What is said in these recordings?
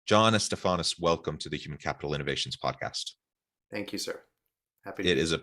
John Estafanous, welcome to the Human Capital Innovations Podcast. Thank you, sir. Happy to It be is here.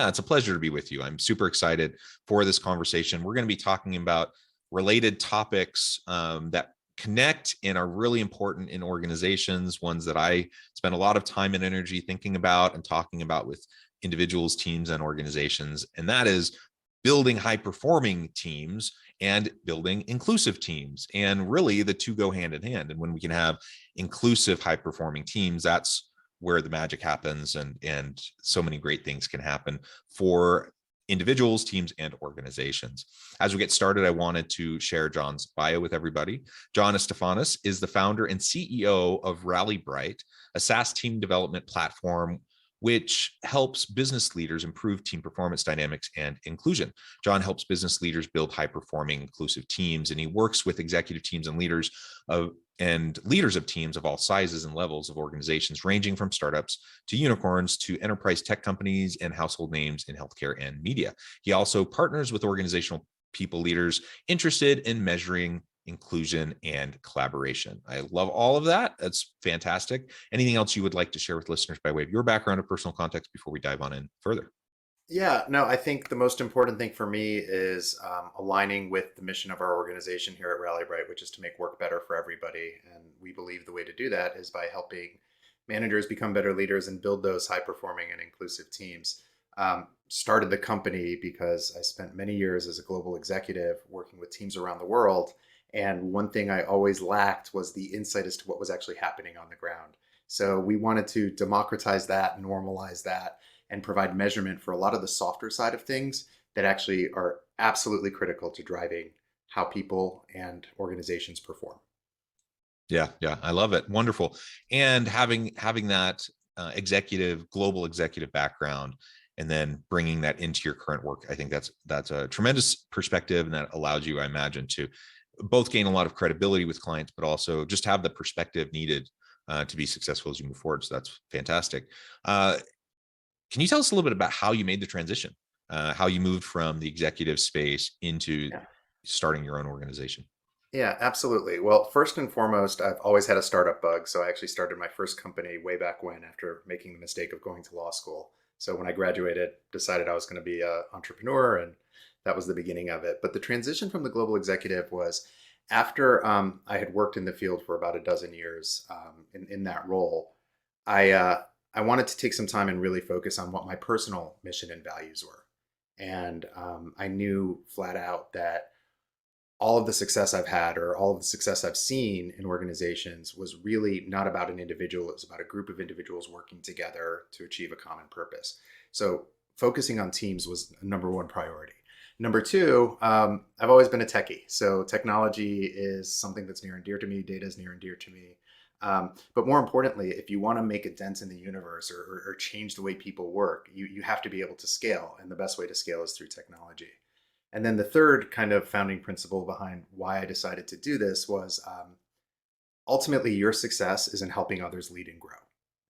it's a pleasure to be with you. I'm super excited for this conversation. We're going to be talking about related topics that connect and are really important in organizations, ones that I spend a lot of time and energy thinking about and talking about with individuals, teams, and organizations. And that is building high performing teams and building inclusive teams. And really the two go hand in hand. And when we can have inclusive, high performing teams, that's where the magic happens, and so many great things can happen for individuals, teams, and organizations. As we get started, I wanted to share John's bio with everybody. John Estafanous is the founder and CEO of Rallybright, a SaaS team development platform which helps business leaders improve team performance dynamics and inclusion. John helps business leaders build high-performing, inclusive teams, and he works with executive teams and leaders of teams of all sizes and levels of organizations, ranging from startups to unicorns to enterprise tech companies and household names in healthcare and media. He also partners with organizational people leaders interested in measuring inclusion and collaboration. I love all of that. That's fantastic. Anything else you would like to share with listeners by way of your background or personal context before we dive on in further? Yeah, no, I think the most important thing for me is aligning with the mission of our organization here at Rallybright, which is to make work better for everybody. And we believe the way to do that is by helping managers become better leaders and build those high performing and inclusive teams. Started the company because I spent many years as a global executive working with teams around the world. And one thing I always lacked was the insight as to what was actually happening on the ground. So we wanted to democratize that, normalize that, and provide measurement for a lot of the softer side of things that actually are absolutely critical to driving how people and organizations perform. Yeah, I love it. Wonderful. And having that global executive background, and then bringing that into your current work, I think that's a tremendous perspective, and that allows you, I imagine, to both gain a lot of credibility with clients, but also just have the perspective needed to be successful as you move forward. So that's fantastic. Can you tell us a little bit about how you made the transition, how you moved from the executive space into Yeah. starting your own organization? Yeah, absolutely. Well, first and foremost, I've always had a startup bug. So I actually started my first company way back when after making the mistake of going to law school. So when I graduated, decided I was going to be an entrepreneur, and that was the beginning of it. But the transition from the global executive was after I had worked in the field for about a dozen years in that role. I I wanted to take some time and really focus on what my personal mission and values were. And I knew flat out that all of the success I've had or all of the success I've seen in organizations was really not about an individual. It was about a group of individuals working together to achieve a common purpose. So focusing on teams was number one priority. Number two, I've always been a techie. So technology is something that's near and dear to me. Data is near and dear to me. But more importantly, if you want to make a dent in the universe or change the way people work, you have to be able to scale. And the best way to scale is through technology. And then the third kind of founding principle behind why I decided to do this was ultimately your success is in helping others lead and grow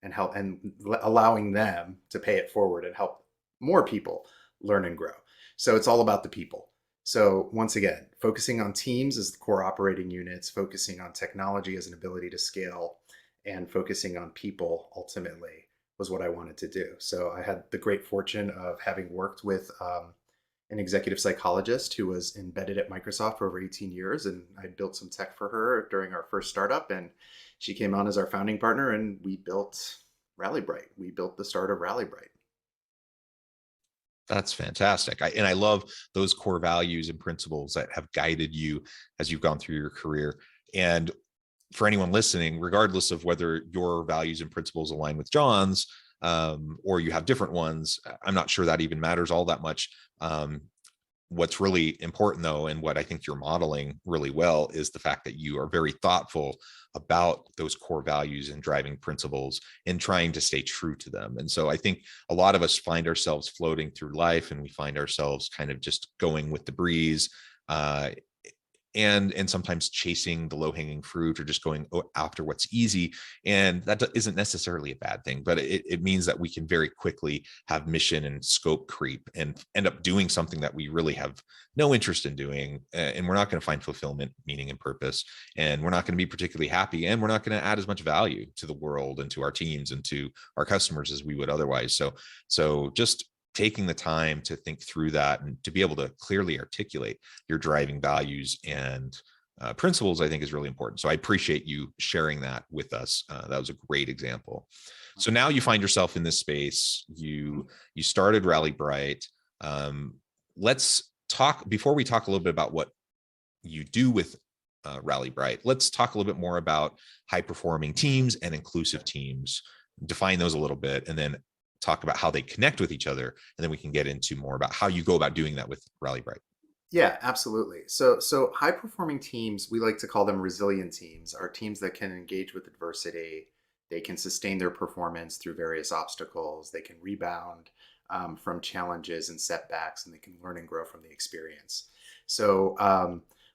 and allowing them to pay it forward and help more people learn and grow. So it's all about the people. So once again, focusing on teams as the core operating units, focusing on technology as an ability to scale, and focusing on people ultimately was what I wanted to do. So I had the great fortune of having worked with an executive psychologist who was embedded at Microsoft for over 18 years. And I built some tech for her during our first startup. And she came on as our founding partner, and we built Rallybright. We built the start of Rallybright. That's fantastic. I love those core values and principles that have guided you as you've gone through your career. And for anyone listening, regardless of whether your values and principles align with John's, or you have different ones, I'm not sure that even matters all that much. What's really important, though, and what I think you're modeling really well, is the fact that you are very thoughtful about those core values and driving principles and trying to stay true to them. And so I think a lot of us find ourselves floating through life, and we find ourselves kind of just going with the breeze, uh, and sometimes chasing the low-hanging fruit or just going after what's easy. And that isn't necessarily a bad thing, but it means that we can very quickly have mission and scope creep and end up doing something that we really have no interest in doing, and we're not going to find fulfillment, meaning, and purpose, and we're not going to be particularly happy, and we're not going to add as much value to the world and to our teams and to our customers as we would otherwise. So just taking the time to think through that and to be able to clearly articulate your driving values and principles, I think is really important. So I appreciate you sharing that with us. That was a great example. So now you find yourself in this space. You started Rallybright. Let's talk, before we talk a little bit about what you do with Rallybright, let's talk a little bit more about high performing teams and inclusive teams. Define those a little bit, and then talk about how they connect with each other, and then we can get into more about how you go about doing that with Rallybright. Yeah, absolutely. So high performing teams, we like to call them resilient teams, are teams that can engage with adversity. They can sustain their performance through various obstacles. They can rebound from challenges and setbacks, and they can learn and grow from the experience. So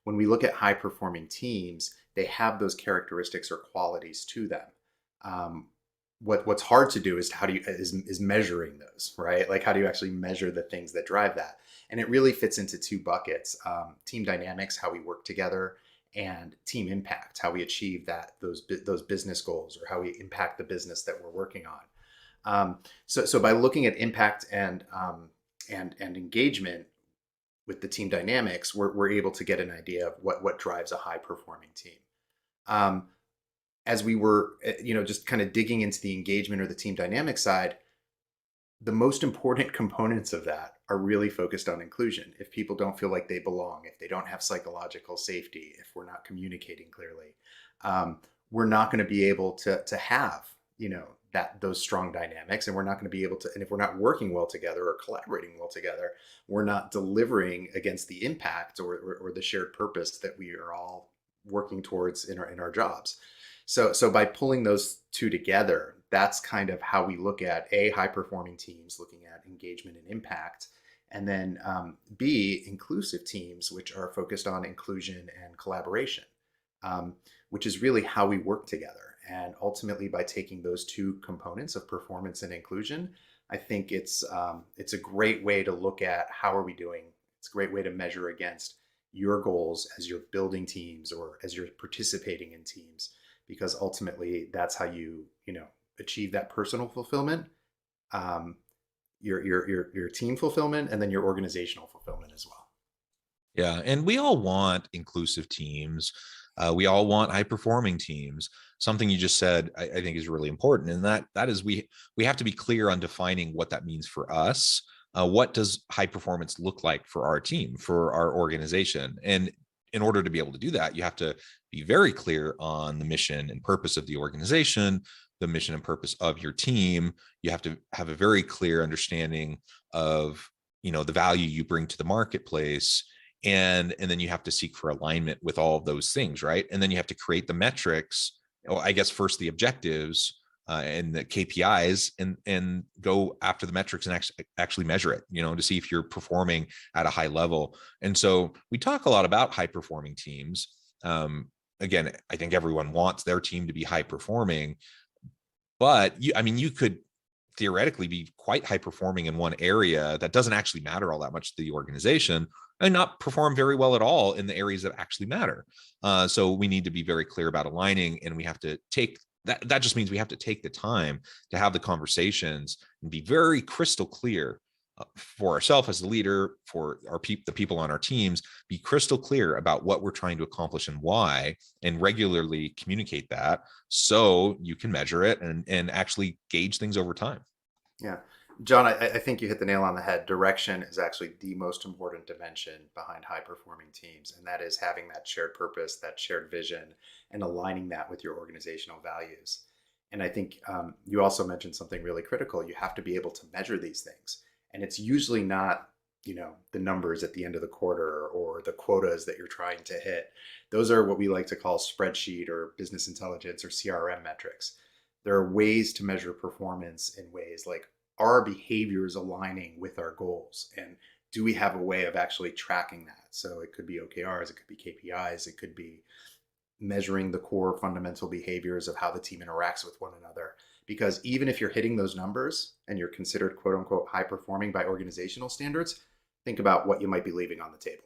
when we look at high performing teams, they have those characteristics or qualities to them. What's hard to do is is measuring those, right? Like, how do you actually measure the things that drive that? And it really fits into two buckets: team dynamics, how we work together, and team impact, how we achieve those business goals, or how we impact the business that we're working on. So by looking at impact and engagement with the team dynamics, we're able to get an idea of what drives a high performing team. Um, as we were, just kind of digging into the engagement or the team dynamic side, the most important components of that are really focused on inclusion. If people don't feel like they belong, if they don't have psychological safety, if we're not communicating clearly, we're not going to be able to have, those strong dynamics, and we're not going to be able to, and if we're not working well together or collaborating well together, we're not delivering against the impact or the shared purpose that we are all working towards in our jobs. So by pulling those two together, that's kind of how we look at high performing teams, looking at engagement and impact, and then B, inclusive teams, which are focused on inclusion and collaboration, which is really how we work together. And ultimately, by taking those two components of performance and inclusion, I think it's a great way to look at how are we doing. It's a great way to measure against your goals as you're building teams or as you're participating in teams, because ultimately that's how you achieve that personal fulfillment, your team fulfillment, and then your organizational fulfillment as well. Yeah, and we all want inclusive teams. We all want high performing teams. Something you just said, I think, is really important, and that is we have to be clear on defining what that means for us. What does high performance look like for our team, for our organization? And in order to be able to do that, you have to be very clear on the mission and purpose of the organization, the mission and purpose of your team. You have to have a very clear understanding of the value you bring to the marketplace, and then you have to seek for alignment with all of those things, right? And then you have to create the metrics, or I guess first the objectives and the KPIs, and go after the metrics and actually measure it, to see if you're performing at a high level. And so we talk a lot about high performing teams. Again, I think everyone wants their team to be high performing, but you could theoretically be quite high performing in one area that doesn't actually matter all that much to the organization, and not perform very well at all in the areas that actually matter. So we need to be very clear about aligning, and we have to take that just means we have to take the time to have the conversations and be very crystal clear for ourselves as the leader, for the people on our teams, be crystal clear about what we're trying to accomplish and why, and regularly communicate that so you can measure it and actually gauge things over time. Yeah. John, I think you hit the nail on the head. Direction is actually the most important dimension behind high performing teams. And that is having that shared purpose, that shared vision, and aligning that with your organizational values. And I think you also mentioned something really critical. You have to be able to measure these things. And it's usually not, the numbers at the end of the quarter or the quotas that you're trying to hit. Those are what we like to call spreadsheet or business intelligence or CRM metrics. There are ways to measure performance in ways like, are our behaviors aligning with our goals? And do we have a way of actually tracking that? So it could be OKRs, it could be KPIs, it could be measuring the core fundamental behaviors of how the team interacts with one another. Because even if you're hitting those numbers and you're considered quote unquote high performing by organizational standards, think about what you might be leaving on the table.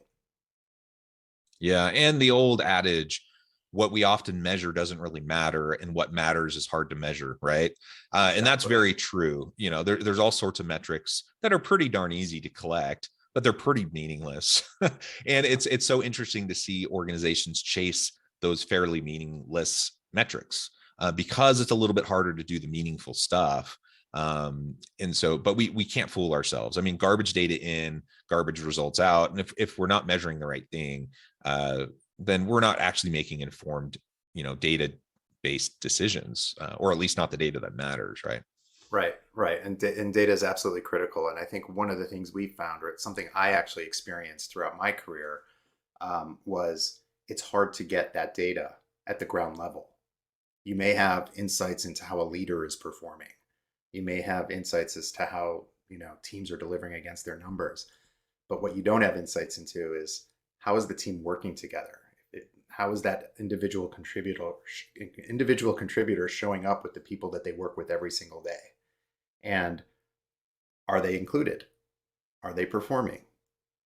Yeah. And the old adage, what we often measure doesn't really matter, and what matters is hard to measure, right? And that's Exactly. very true. There's all sorts of metrics that are pretty darn easy to collect, but they're pretty meaningless. And it's so interesting to see organizations chase those fairly meaningless metrics, because it's a little bit harder to do the meaningful stuff. And so, but we can't fool ourselves. I mean, garbage data in, garbage results out. And if we're not measuring the right thing, then we're not actually making informed, data based decisions, or at least not the data that matters, right? Right, right. And data is absolutely critical. And I think one of the things we found, or it's something I actually experienced throughout my career, was it's hard to get that data at the ground level. You may have insights into how a leader is performing. You may have insights as to how, teams are delivering against their numbers. But what you don't have insights into is how is the team working together? How is that individual contributor showing up with the people that they work with every single day? And are they included? Are they performing?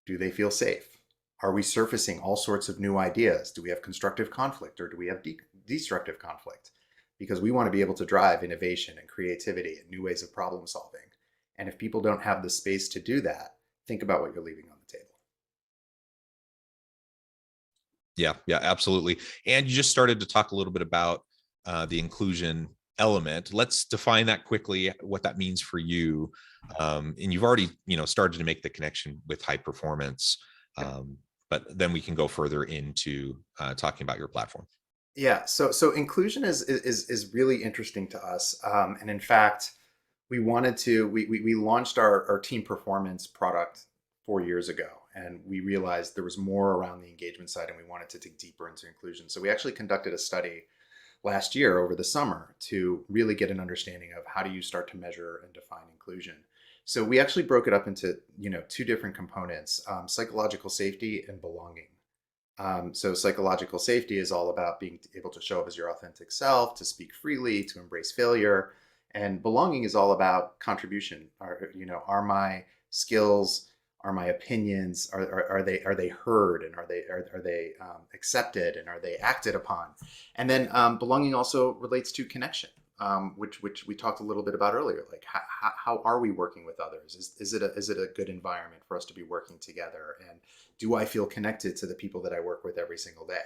Do they feel safe? Are we surfacing all sorts of new ideas? Do we have constructive conflict, or do we have destructive conflict? Because we want to be able to drive innovation and creativity and new ways of problem solving. And if people don't have the space to do that, think about what you're leaving on the table. Yeah, yeah, absolutely. And you just started to talk a little bit about the inclusion element. Let's define that quickly, what that means for you. And you've already, started to make the connection with high performance. But then we can go further into talking about your platform. Yeah, so inclusion is really interesting to us, and in fact, we launched our team performance product 4 years ago, and we realized there was more around the engagement side, and we wanted to dig deeper into inclusion. So we actually conducted a study last year over the summer to really get an understanding of how do you start to measure and define inclusion. So we actually broke it up into two different components: psychological safety and belonging. So psychological safety is all about being able to show up as your authentic self, to speak freely, to embrace failure. And belonging is all about contribution. Are my skills, are my opinions, are they heard, and are they accepted, and are they acted upon? And then belonging also relates to connection, which we talked a little bit about earlier. Like how are we working with others? Is it a good environment for us to be working together? And do I feel connected to the people that I work with every single day?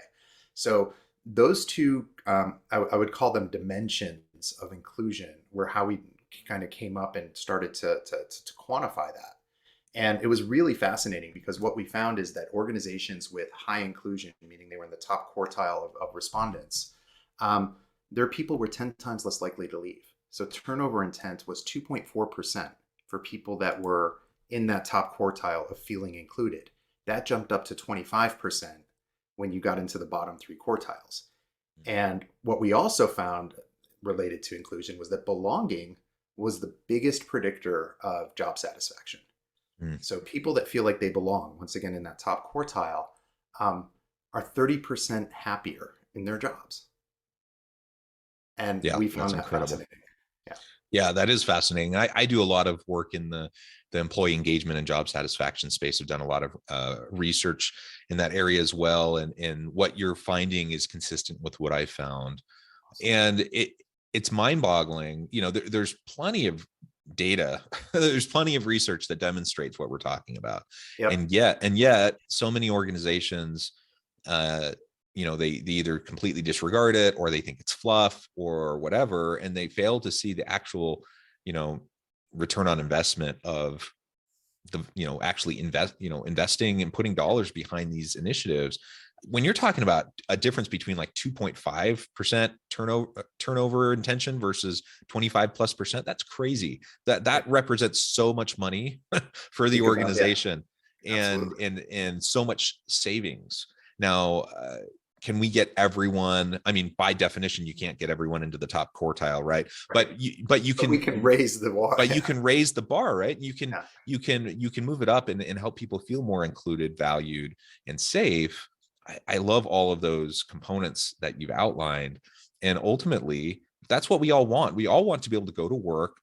So those two, I would call them dimensions of inclusion, were how we kind of came up and started to quantify that. And it was really fascinating because what we found is that organizations with high inclusion, meaning they were in the top quartile of respondents, their people were 10 times less likely to leave. So turnover intent was 2.4% for people that were in that top quartile of feeling included. That jumped up to 25% when you got into the bottom three quartiles. And what we also found related to inclusion was that belonging was the biggest predictor of job satisfaction. Mm. So people that feel like they belong, once again in that top quartile, are 30% happier in their jobs. And Yeah, we that's found that incredible. fascinating. Yeah. Yeah, that is fascinating. I do a lot of work in the employee engagement and job satisfaction space. I've done a lot of research in that area as well. And what you're finding is consistent with what I found. Awesome. And it's mind boggling. There's plenty of data, there's plenty of research that demonstrates what we're talking about. Yep. And yet so many organizations, they either completely disregard it, or they think it's fluff or whatever, and they fail to see the actual, return on investment of the, actually investing and putting dollars behind these initiatives. When you're talking about a difference between like 2.5% turnover intention versus 25+%, that's crazy. That represents so much money for the Think about, yeah, organization, and absolutely. so much savings. Now, can we get everyone? I mean, by definition, you can't get everyone into the top quartile, right? Right. But you But we can, can raise the bar. but you Yeah. can raise the bar, right? You can Yeah. you can move it up and help people feel more included, valued, and safe. I love all of those components that you've outlined. And ultimately, that's what we all want. We all want to be able to go to work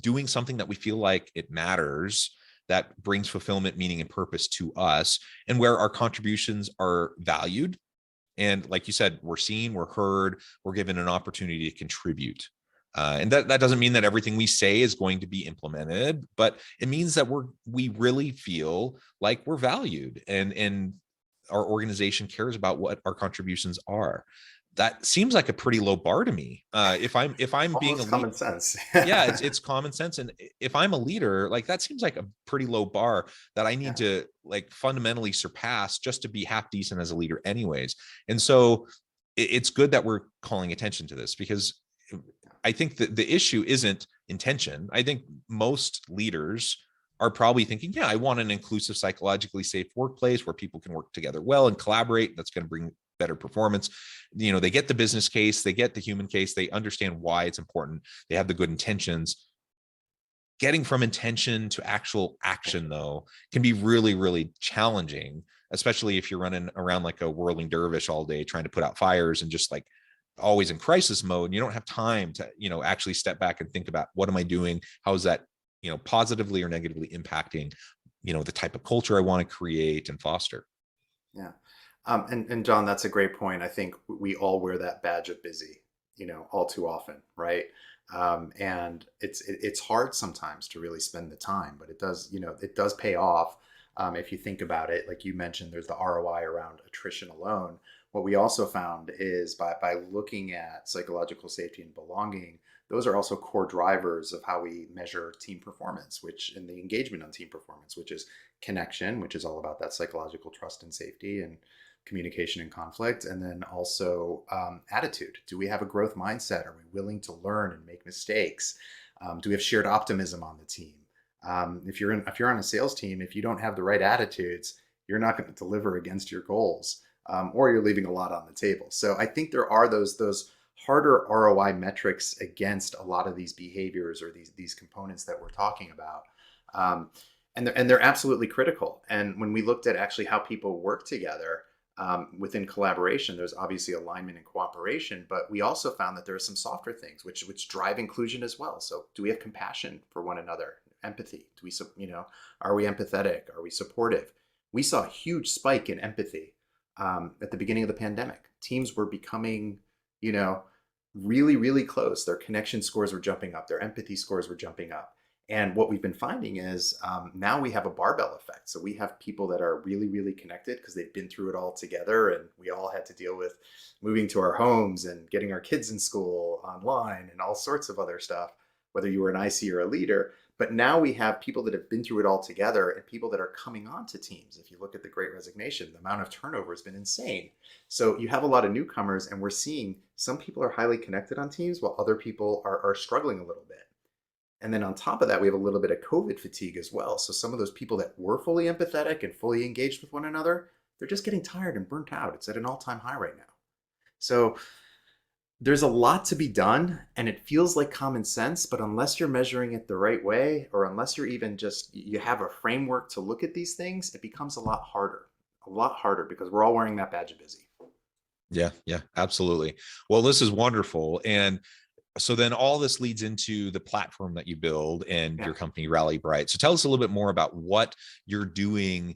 doing something that we feel like it matters, that brings fulfillment, meaning, and purpose to us, and where our contributions are valued. And like you said, we're seen, we're heard, we're given an opportunity to contribute. And that doesn't mean that everything we say is going to be implemented, but it means that we really feel like we're valued, and our organization cares about what our contributions are. That seems like a pretty low bar to me. If I'm being a Almost lead, common sense. yeah, it's common sense. And if I'm a leader, like that seems like a pretty low bar that I need Yeah. to like fundamentally surpass just to be half decent as a leader anyways. And so it's good that we're calling attention to this, because I think that the issue isn't intention. I think most leaders are probably thinking, yeah, I want an inclusive, psychologically safe workplace where people can work together well and collaborate. That's going to bring better performance. You know, they get the business case, they get the human case, they understand why it's important, they have the good intentions. Getting from intention to actual action, though, can be really, really challenging, especially if you're running around like a whirling dervish all day trying to put out fires and just like always in crisis mode. You don't have time to, actually step back and think about, what am I doing? How is that, positively or negatively impacting, the type of culture I want to create and foster? Yeah. And John, that's a great point. I think we all wear that badge of busy, all too often, right? And it's hard sometimes to really spend the time, but it does pay off. If you think about it, like you mentioned, there's the ROI around attrition alone. What we also found is by looking at psychological safety and belonging, those are also core drivers of how we measure team performance, which in the engagement on team performance, which is connection, which is all about that psychological trust and safety and communication and conflict. And then also attitude. Do we have a growth mindset? Are we willing to learn and make mistakes? Do we have shared optimism on the team? If you're on a sales team, if you don't have the right attitudes, you're not going to deliver against your goals, or you're leaving a lot on the table. So I think there are those harder ROI metrics against a lot of these behaviors or these components that we're talking about. And they're absolutely critical. And when we looked at actually how people work together within collaboration, there's obviously alignment and cooperation, but we also found that there are some softer things which drive inclusion as well. So do we have compassion for one another? Empathy? Do we, are we empathetic? Are we supportive? We saw a huge spike in empathy at the beginning of the pandemic. Teams were becoming, really, really close. Their connection scores were jumping up. Their empathy scores were jumping up. And what we've been finding is now we have a barbell effect. So we have people that are really, really connected because they've been through it all together. And we all had to deal with moving to our homes and getting our kids in school online and all sorts of other stuff, whether you were an IC or a leader. But now we have people that have been through it all together and people that are coming onto teams. If you look at the Great Resignation, the amount of turnover has been insane. So you have a lot of newcomers, and we're seeing some people are highly connected on teams while other people are struggling a little bit. And then on top of that, we have a little bit of COVID fatigue as well. So some of those people that were fully empathetic and fully engaged with one another, they're just getting tired and burnt out. It's at an all-time high right now. So there's a lot to be done, and it feels like common sense, but unless you're measuring it the right way, or unless you're even just, you have a framework to look at these things, it becomes a lot harder because we're all wearing that badge of busy. Yeah, absolutely. Well, this is wonderful. And so then all this leads into the platform that you build and Yeah. your company Rallybright. So tell us a little bit more about what you're doing,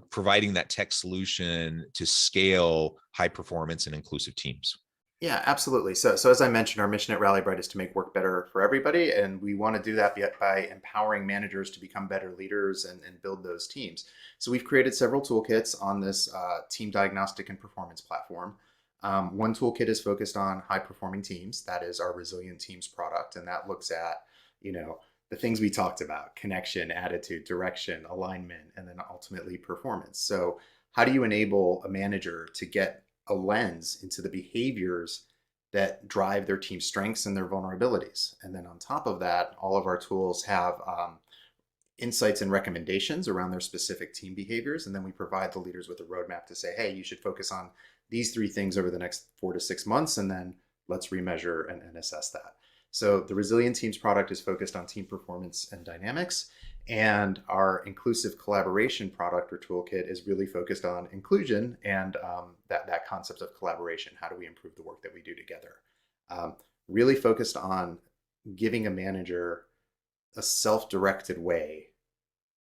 providing that tech solution to scale high performance and inclusive teams. Yeah, absolutely. So as I mentioned, our mission at Rallybright is to make work better for everybody, and we want to do that by empowering managers to become better leaders and build those teams. So we've created several toolkits on this team diagnostic and performance platform. One toolkit is focused on high performing teams. That is our Resilient Teams product, and that looks at the things we talked about: connection, attitude, direction, alignment, and then ultimately performance. So how do you enable a manager to get a lens into the behaviors that drive their team strengths and their vulnerabilities? And then on top of that, all of our tools have insights and recommendations around their specific team behaviors. And then we provide the leaders with a roadmap to say, hey, you should focus on these 3 things over the next 4 to 6 months, and then let's remeasure and assess that. So the Resilient Teams product is focused on team performance and dynamics. And our inclusive collaboration product or toolkit is really focused on inclusion and that concept of collaboration. How do we improve the work that we do together? Really focused on giving a manager a self-directed way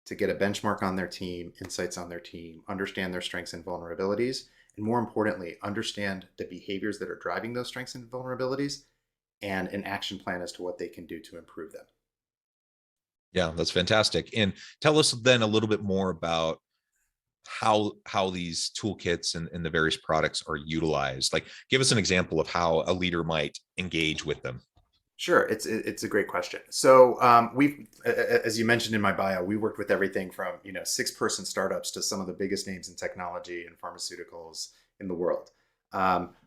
to get a benchmark on their team, insights on their team, understand their strengths and vulnerabilities, and more importantly, understand the behaviors that are driving those strengths and vulnerabilities, and an action plan as to what they can do to improve them. Yeah, that's fantastic. And tell us then a little bit more about how these toolkits and the various products are utilized. Like, give us an example of how a leader might engage with them. Sure, it's a great question. So as you mentioned in my bio, we worked with everything from 6-person startups to some of the biggest names in technology and pharmaceuticals in the world.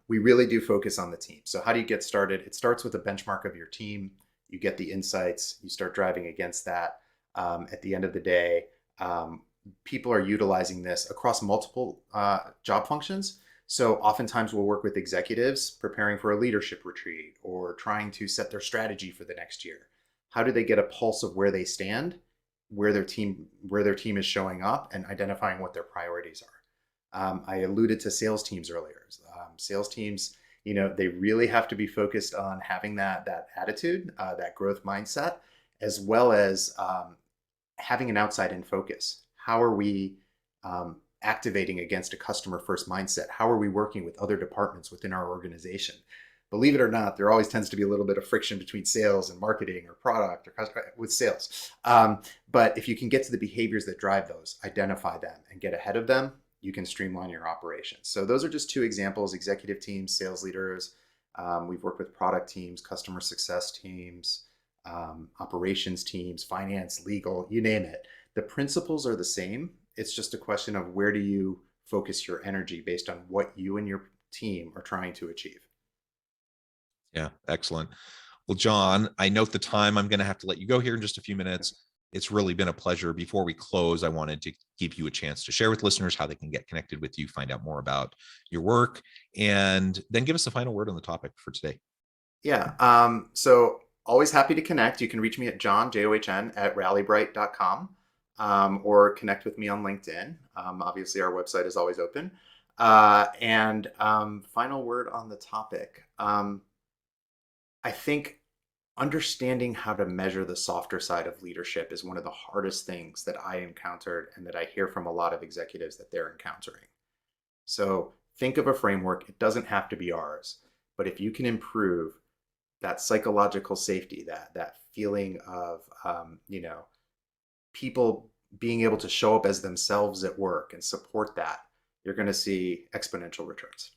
We really do focus on the team. So how do you get started? It starts with a benchmark of your team. You get the insights. You start driving against that. At the end of the day, people are utilizing this across multiple job functions. So oftentimes we'll work with executives preparing for a leadership retreat or trying to set their strategy for the next year. How do they get a pulse of where they stand, where their team is showing up, and identifying what their priorities are? I alluded to sales teams earlier. Sales teams, they really have to be focused on having that attitude, that growth mindset, as well as having an outside-in focus. How are we activating against a customer-first mindset? How are we working with other departments within our organization? Believe it or not, there always tends to be a little bit of friction between sales and marketing or product or with sales. But if you can get to the behaviors that drive those, identify them, and get ahead of them, you can streamline your operations. So those are just 2 examples: executive teams, sales leaders. We've worked with product teams, customer success teams, operations teams, finance, legal, you name it. The principles are the same. It's just a question of where do you focus your energy based on what you and your team are trying to achieve. Yeah, excellent. Well, John, I note the time. I'm going to have to let you go here in just a few minutes. It's really been a pleasure. Before we close, I wanted to give you a chance to share with listeners how they can get connected with you, find out more about your work, and then give us the final word on the topic for today. Yeah. So always happy to connect. You can reach me at John, at rallybright.com, or connect with me on LinkedIn. Obviously, our website is always open. And final word on the topic. I think understanding how to measure the softer side of leadership is one of the hardest things that I encountered and that I hear from a lot of executives that they're encountering. So think of a framework. It doesn't have to be ours, but if you can improve that psychological safety, that feeling of people being able to show up as themselves at work and support that, you're going to see exponential returns.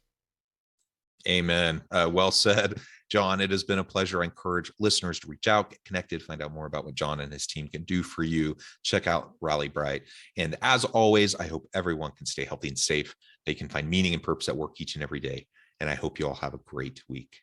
Amen. Well said, John. It has been a pleasure. I encourage listeners to reach out, get connected, find out more about what John and his team can do for you. Check out Rallybright. And as always, I hope everyone can stay healthy and safe. They can find meaning and purpose at work each and every day. And I hope you all have a great week.